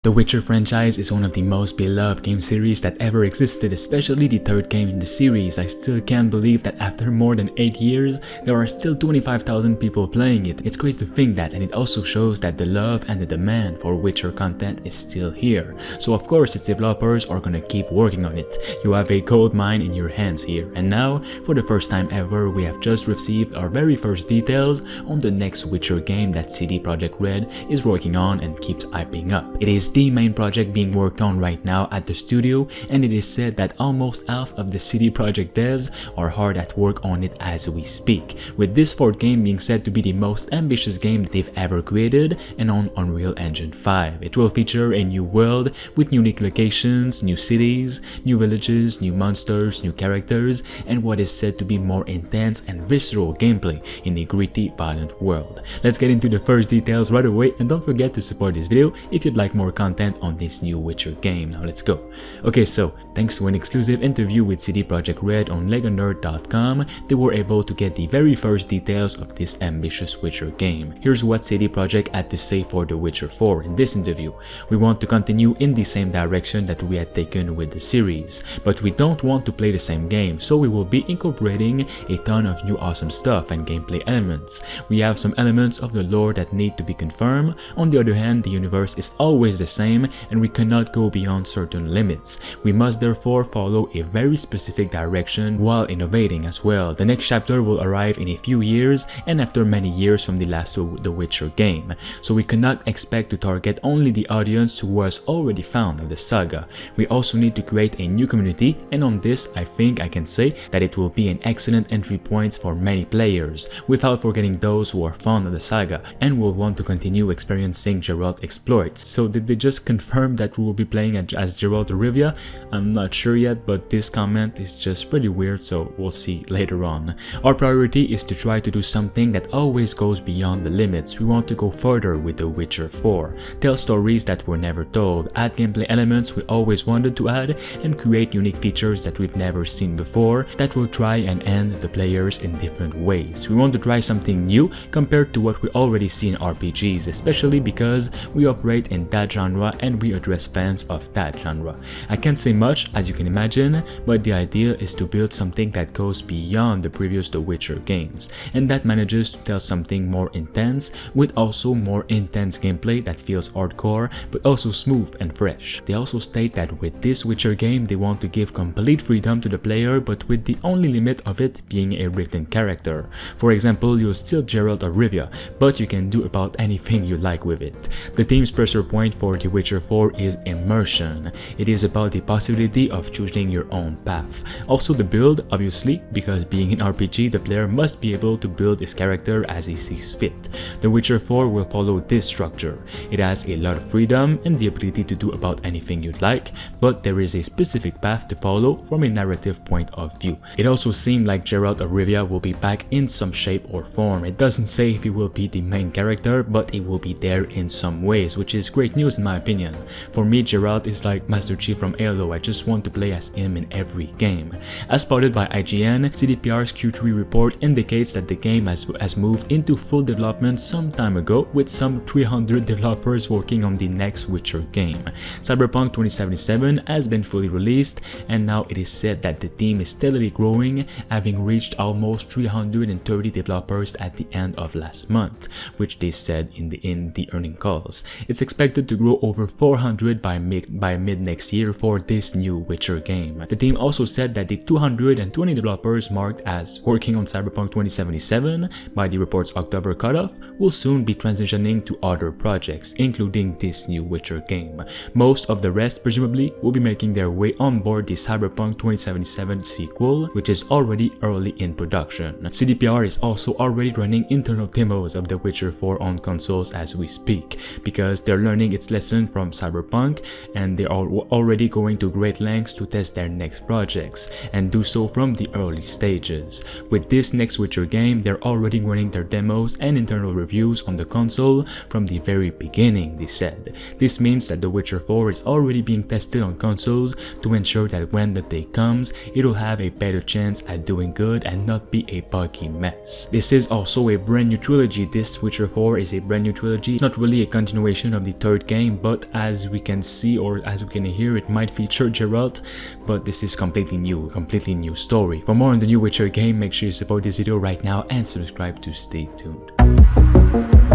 The Witcher franchise is one of the most beloved game series that ever existed, especially the third game in the series. I still can't believe that after more than 8 years, there are still 25,000 people playing it. It's crazy to think that, and it also shows that the love and the demand for Witcher content is still here. So of course its developers are gonna keep working on it. You have a gold mine in your hands here. And now, for the first time ever, we have just received our very first details on the next Witcher game that CD Projekt Red is working on and keeps hyping up. It is the main project being worked on right now at the studio, and it is said that almost half of the CD Projekt devs are hard at work on it as we speak, with this fourth game being said to be the most ambitious game that they've ever created and on Unreal Engine 5. It will feature a new world with unique locations, new cities, new villages, new monsters, new characters, and what is said to be more intense and visceral gameplay in a gritty, violent world. Let's get into the first details right away, and don't forget to support this video if you'd like more content on this new Witcher game. Now let's go. Okay, so thanks to an exclusive interview with CD Projekt Red on legonerd.com, they were able to get the very first details of this ambitious Witcher game. Here's what CD Projekt had to say for The Witcher 4 in this interview. We want to continue in the same direction that we had taken with the series, but we don't want to play the same game, so we will be incorporating a ton of new awesome stuff and gameplay elements. We have some elements of the lore that need to be confirmed. On the other hand, the universe is always the same, and we cannot go beyond certain limits. We must therefore follow a very specific direction while innovating as well. The next chapter will arrive in a few years, and after many years from the last The Witcher game, so we cannot expect to target only the audience who was already fond of the saga. We also need to create a new community, and on this I think I can say that it will be an excellent entry point for many players, without forgetting those who are fond of the saga and will want to continue experiencing Geralt exploits. So did they just confirm that we will be playing as Geralt of Rivia? I'm not sure yet, but this comment is just pretty weird, so we'll see later on. Our priority is to try to do something that always goes beyond the limits. We want to go further with The Witcher 4, tell stories that were never told, add gameplay elements we always wanted to add, and create unique features that we've never seen before that will try and end the players in different ways. We want to try something new compared to what we already see in RPGs, especially because we operate in that genre and we address fans of that genre. I can't say much, as you can imagine, but the idea is to build something that goes beyond the previous The Witcher games, and that manages to tell something more intense with also more intense gameplay that feels hardcore but also smooth and fresh. They also state that with this Witcher game they want to give complete freedom to the player, but with the only limit of it being a written character. For example, you're still Geralt of Rivia, but you can do about anything you like with it. The team's pressure point for The Witcher 4 is immersion. It is about the possibility of choosing your own path. Also the build, obviously, because being an RPG, the player must be able to build his character as he sees fit. The Witcher 4 will follow this structure. It has a lot of freedom and the ability to do about anything you'd like, but there is a specific path to follow from a narrative point of view. It also seemed like Geralt of Rivia will be back in some shape or form. It doesn't say if he will be the main character, but he will be there in some ways, which is great news in my opinion. For me, Geralt is like Master Chief from Halo. I just want to play as him in every game. As spotted by IGN, CDPR's Q3 report indicates that the game has moved into full development some time ago, with some 300 developers working on the next Witcher game. Cyberpunk 2077 has been fully released, and now it is said that the team is steadily growing, having reached almost 330 developers at the end of last month, which they said in the earning calls. It's expected to grow over 400 by mid next year for this new Witcher game. The team also said that the 220 developers marked as working on Cyberpunk 2077 by the report's October cutoff will soon be transitioning to other projects, including this new Witcher game. Most of the rest presumably will be making their way on board the Cyberpunk 2077 sequel, which is already early in production. CDPR is also already running internal demos of The Witcher 4 on consoles as we speak, because they're learning its lesson from Cyberpunk, and they are already going to great lengths to test their next projects, and do so from the early stages. With this next Witcher game, they're already running their demos and internal reviews on the console from the very beginning, they said. This means that The Witcher 4 is already being tested on consoles to ensure that when the day comes, it'll have a better chance at doing good and not be a buggy mess. This is also a brand new trilogy. This Witcher 4 is a brand new trilogy. It's not really a continuation of the third game, game, but as we can see or as we can hear, it might feature Geralt, but this is completely new story. For more on the new Witcher game, make sure you support this video right now and subscribe to stay tuned.